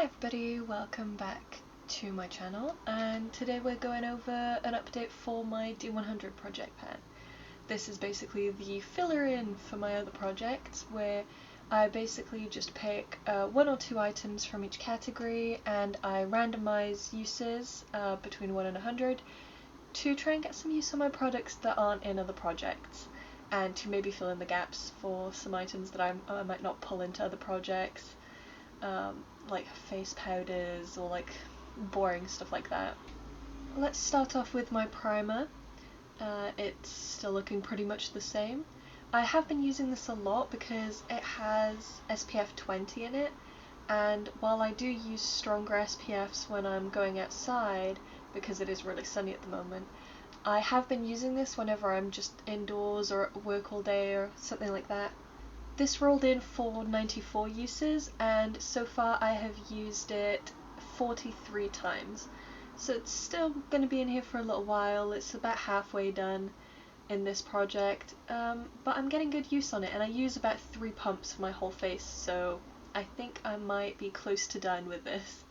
Hi everybody, welcome back to my channel, and today we're going over an update for my D100 Project Pan. This is basically the filler in for my other projects, where I basically just pick one or two items from each category and I randomize uses between 1 and 100 to try and get some use on my products that aren't in other projects, and to maybe fill in the gaps for some items that I might not pull into other projects. Like face powders or like boring stuff like that. Let's start off with my primer. It's still looking pretty much the same. I have been using this a lot because it has SPF 20 in it, and while I do use stronger SPFs when I'm going outside because it is really sunny at the moment, I have been using this whenever I'm just indoors or at work all day or something like that. This rolled in for 94 uses, and so far I have used it 43 times. So it's still going to be in here for a little while. It's about halfway done in this project, but I'm getting good use on it, and I use about 3 pumps for my whole face, so I think I might be close to done with this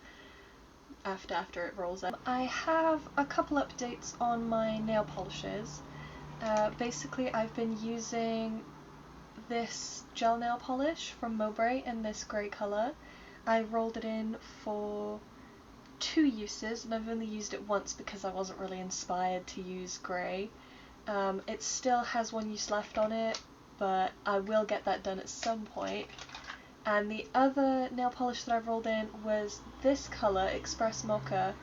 after it rolls out. I have a couple updates on my nail polishes. Basically I've been using this gel nail polish from Mowbray in this grey colour. I rolled it in for 2 uses, and I've only used it once because I wasn't really inspired to use grey. It still has 1 use left on it, but I will get that done at some point. And the other nail polish that I've rolled in was this colour, Express Mocha,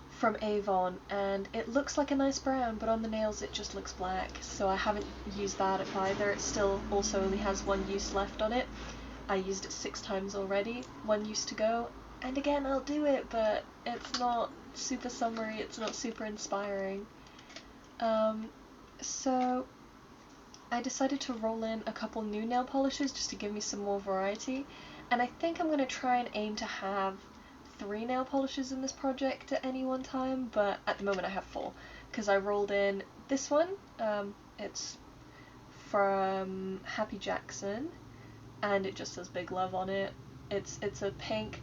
from Avon, and it looks like a nice brown, but on the nails it just looks black, so I haven't used that either. It still also only has 1 use left on it. I used it 6 times already, 1 use to go, and again I'll do it, but it's not super summery, it's not super inspiring. So I decided to roll in a couple new nail polishes just to give me some more variety, and I think I'm going to try and aim to have 3 nail polishes in this project at any one time, but at the moment I have 4, because I rolled in this one. It's from Happy Jackson, and it just says Big Love on it. It's a pink.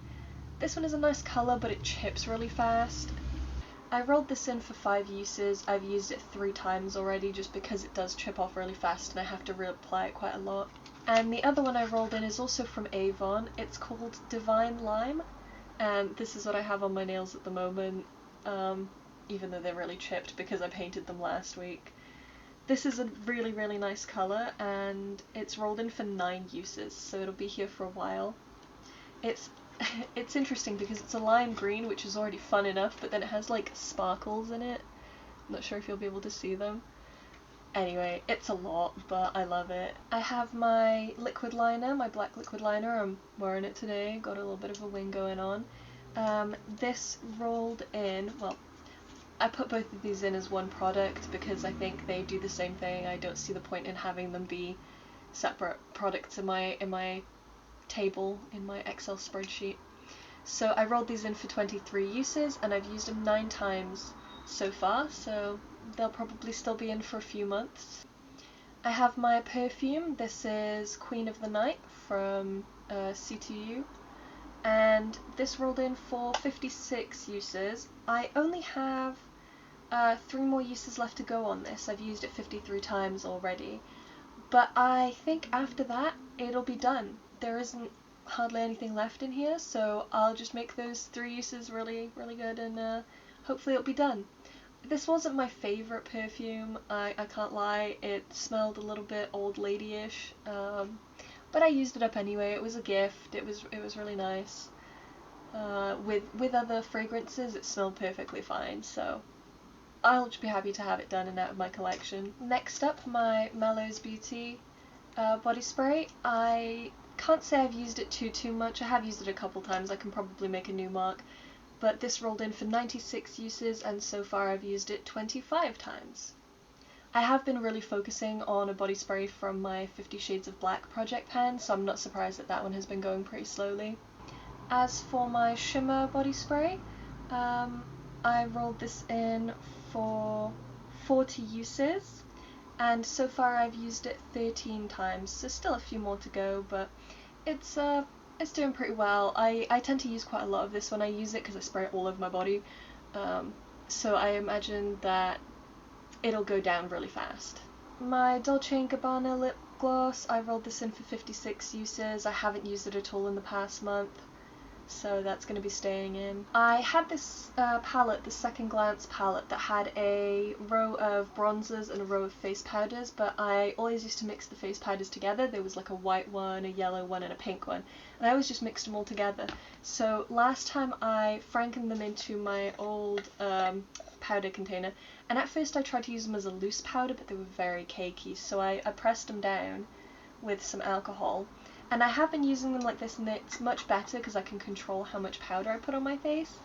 This one is a nice colour, but it chips really fast. I rolled this in for 5 uses. I've used it 3 times already just because it does chip off really fast and I have to reapply it quite a lot. And the other one I rolled in is also from Avon. It's called Divine Lime, and this is what I have on my nails at the moment, even though they're really chipped because I painted them last week. This is a really, really nice colour, and it's rolled in for 9 uses, so it'll be here for a while. It's interesting because it's a lime green, which is already fun enough, but then it has like sparkles in it. I'm not sure if you'll be able to see them. Anyway, it's a lot, but I love it. I have my liquid liner, my black liquid liner. I'm wearing it today, got a little bit of a wing going on. This rolled in, well, I put both of these in as one product because I think they do the same thing. I don't see the point in having them be separate products in my table, in my Excel spreadsheet. So I rolled these in for 23 uses, and I've used them 9 times so far, so they'll probably still be in for a few months. I have my perfume. This is Queen of the Night from C2U, and this rolled in for 56 uses. I only have 3 more uses left to go on this. I've used it 53 times already, but I think after that it'll be done. There isn't hardly anything left in here, so I'll just make those 3 uses really, really good, and hopefully it'll be done. This wasn't my favourite perfume, I can't lie. It smelled a little bit old lady-ish, but I used it up anyway. It was a gift. It was really nice. With other fragrances it smelled perfectly fine, so I'll just be happy to have it done and out of my collection. Next up, my Mellows Beauty body spray. I can't say I've used it too much. I have used it a couple times. I can probably make a new mark. But this rolled in for 96 uses, and so far I've used it 25 times. I have been really focusing on a body spray from my 50 Shades of Black Project Pan, so I'm not surprised that one has been going pretty slowly. As for my shimmer body spray, I rolled this in for 40 uses, and so far I've used it 13 times, so still a few more to go, but it's It's doing pretty well. I tend to use quite a lot of this when I use it because I spray it all over my body. So I imagine that it'll go down really fast. My Dolce & Gabbana lip gloss, I rolled this in for 56 uses. I haven't used it at all in the past month, so that's going to be staying in. I had this palette, the Second Glance palette, that had a row of bronzers and a row of face powders, but I always used to mix the face powders together. There was like a white one, a yellow one, and a pink one, and I always just mixed them all together. So last time I frankened them into my old powder container, and at first I tried to use them as a loose powder, but they were very cakey, so I pressed them down with some alcohol. And I have been using them like this, and it's much better because I can control how much powder I put on my face.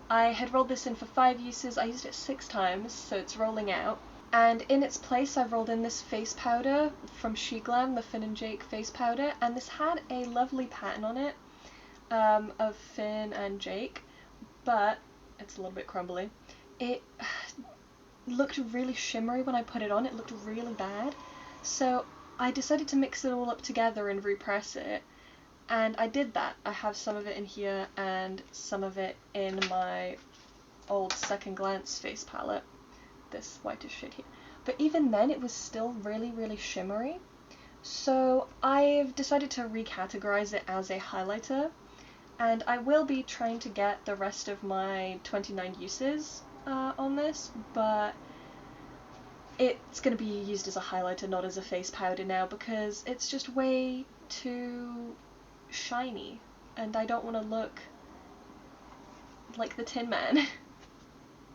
I had rolled this in for 5 uses. I used it 6 times, so it's rolling out. And in its place, I rolled in this face powder from Sheglam, the Finn and Jake face powder, and this had a lovely pattern on it of Finn and Jake, but it's a little bit crumbly. It looked really shimmery when I put it on. It looked really bad. So I decided to mix it all up together and repress it, and I did that. I have some of it in here and some of it in my old Second Glance face palette, this whitish shade here. But even then it was still really, really shimmery, so I've decided to recategorize it as a highlighter, and I will be trying to get the rest of my 29 uses on this, but it's going to be used as a highlighter, not as a face powder now, because it's just way too shiny, and I don't want to look like the Tin Man.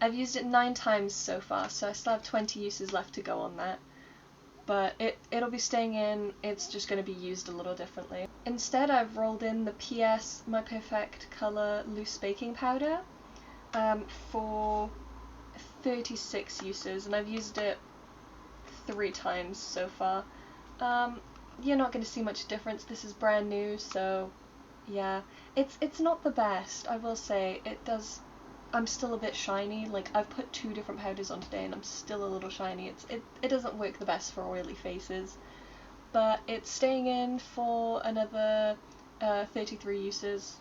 I've used it 9 times so far, so I still have 20 uses left to go on that. But it'll be staying in, it's just going to be used a little differently. Instead, I've rolled in the PS My Perfect Colour Loose Baking Powder for 36 uses, and I've used it 3 times so far. You're not going to see much difference. This is brand new, so yeah. It's not the best, I will say. I'm still a bit shiny. Like, I've put 2 different powders on today and I'm still a little shiny. It doesn't work the best for oily faces, but it's staying in for another 33 uses.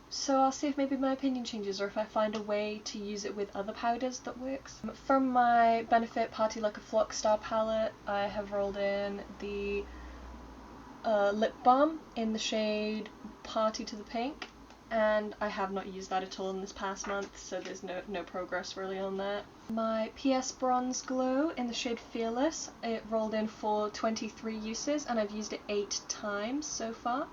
So I'll see if maybe my opinion changes, or if I find a way to use it with other powders that works. From my Benefit Party Like a Flock Star palette, I have rolled in the lip balm in the shade Party to the Pink, and I have not used that at all in this past month, so there's no progress really on that. My PS Bronze Glow in the shade Fearless, it rolled in for 23 uses, and I've used it 8 times so far.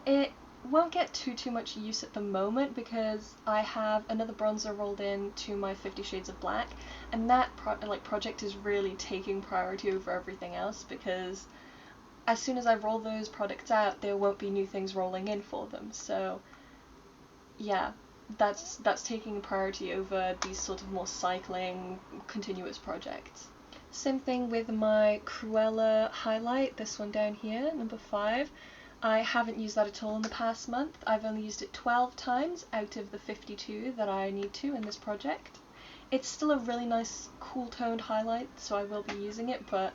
It won't get too much use at the moment because I have another bronzer rolled in to my 50 Shades of Black, and that project is really taking priority over everything else, because as soon as I roll those products out, there won't be new things rolling in for them. So yeah, that's taking priority over these sort of more cycling, continuous projects. Same thing with my Cruella highlight, this one down here, number 5. I haven't used that at all in the past month. I've only used it 12 times out of the 52 that I need to in this project. It's still a really nice cool toned highlight, so I will be using it, but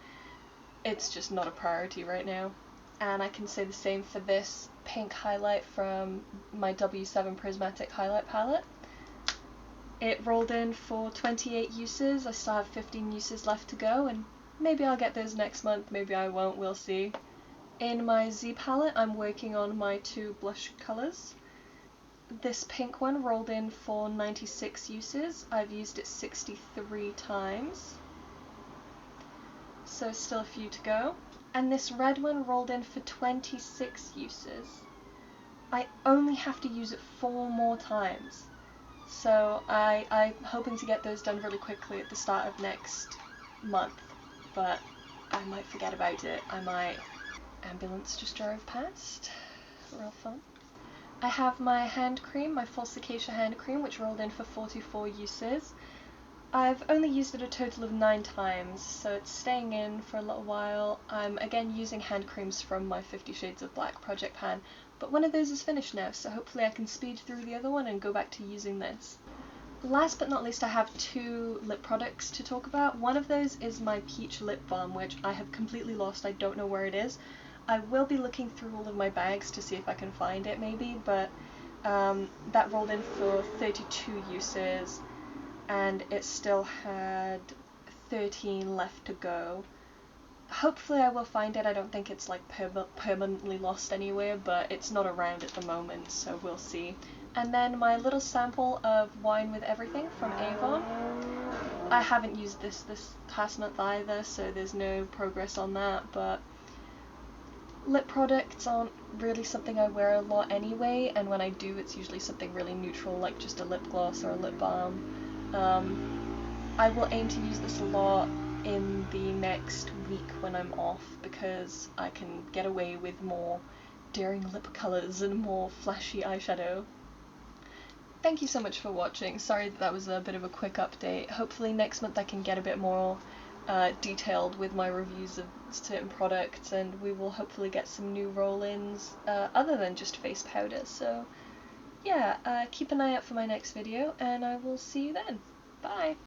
it's just not a priority right now. And I can say the same for this pink highlight from my W7 Prismatic Highlight Palette. It rolled in for 28 uses. I still have 15 uses left to go, and maybe I'll get those next month, maybe I won't, we'll see. In my Z palette, I'm working on my 2 blush colours. This pink one rolled in for 96 uses. I've used it 63 times, so still a few to go. And this red one rolled in for 26 uses. I only have to use it 4 more times, so I'm hoping to get those done really quickly at the start of next month, but I might forget about it. I might. Ambulance just drove past. Real fun. I have my hand cream, my False Acacia hand cream, which rolled in for 44 uses. I've only used it a total of 9 times, so it's staying in for a little while. I'm again using hand creams from my 50 Shades of Black Project Pan, but one of those is finished now, so hopefully I can speed through the other one and go back to using this. Last but not least, I have 2 lip products to talk about. One of those is my Peach Lip Balm, which I have completely lost. I don't know where it is. I will be looking through all of my bags to see if I can find it maybe, but that rolled in for 32 uses and it still had 13 left to go. Hopefully I will find it. I don't think it's like permanently lost anywhere, but it's not around at the moment, so we'll see. And then my little sample of Wine with Everything from Avon. I haven't used this past month either, so there's no progress on that, but lip products aren't really something I wear a lot anyway, and when I do it's usually something really neutral like just a lip gloss or a lip balm. I will aim to use this a lot in the next week when I'm off, because I can get away with more daring lip colours and more flashy eyeshadow. Thank you so much for watching. Sorry that was a bit of a quick update. Hopefully next month I can get a bit more detailed with my reviews of certain products, and we will hopefully get some new roll-ins other than just face powder. So yeah, keep an eye out for my next video and I will see you then. Bye!